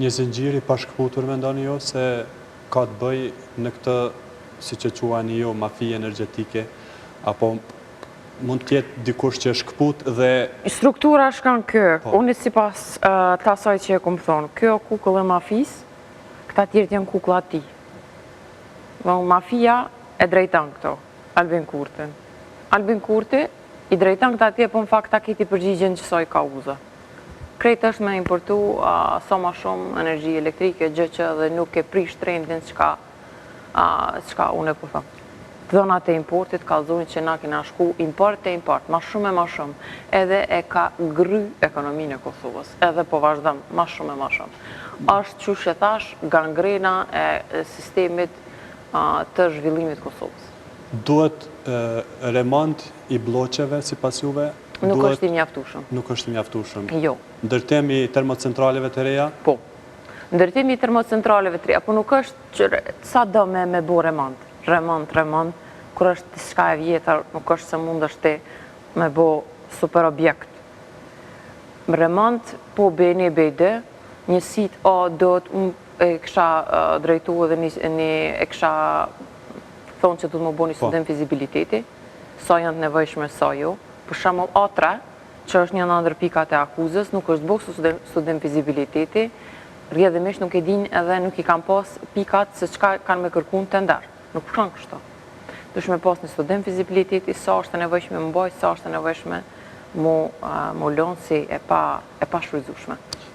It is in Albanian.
një zinxhir i pashkputur mendoni jo se ka të bëj në këtë, siç e quani ju, mafi energjetike, apo mund të jetë dikush që është shkput dhe... Struktura shkan kjo, unë sipas të asaj që e kom thonë, kjo kukull e mafis, këta tjerët janë kukulla ti. Mafia e drejton këto, Albin Kurtin. Albin Kurti i drejton këta tjerë, po në fakt ta kiti përgjigjen qësoj ka uza. Krejt është me importu sa ma shumë energji elektrike, gjë që dhe nuk e prish trendin çka unë e po thëmë. Dhënat e importit kallëzojnë që na kena shku import e import, ma shumë, edhe e ka gry ekonominë e Kosovës, edhe po vazhdëm, ma shumë. Ashtë që që thash gangrena e sistemit të zhvillimit Kosovës. Duhet remont i bloqeve si pas juve? Nuk është i mjaftueshëm. Nuk është i mjaftueshëm. Jo. Ndërtimi i termocentraleve të reja? Po. Ndërtimi i termocentraleve të reja, po nuk është që sa do me bo remont, kur është diçka e vjetër, nuk është se mund është ti me bo super objekt. Remont, po beni e bejde, njësit do të e kësha drejtu edhe e kësha thonë që du të më bo një studim fizibiliteti, sa janë të nevojshme, sa jo. Për shembull A3, që është një në ndër pikat e akuzës, nuk është bo studim fizibiliteti, rrjedhimisht nuk e din edhe nuk i kam pas pikat se çka kanë me kërku në tender. Nuk përshon kështu. Dush me pas një studim fizibiliteti, sa është e nevojshme më boj, sa është e nevojshme mu lonë si e pa shfrytzueshme.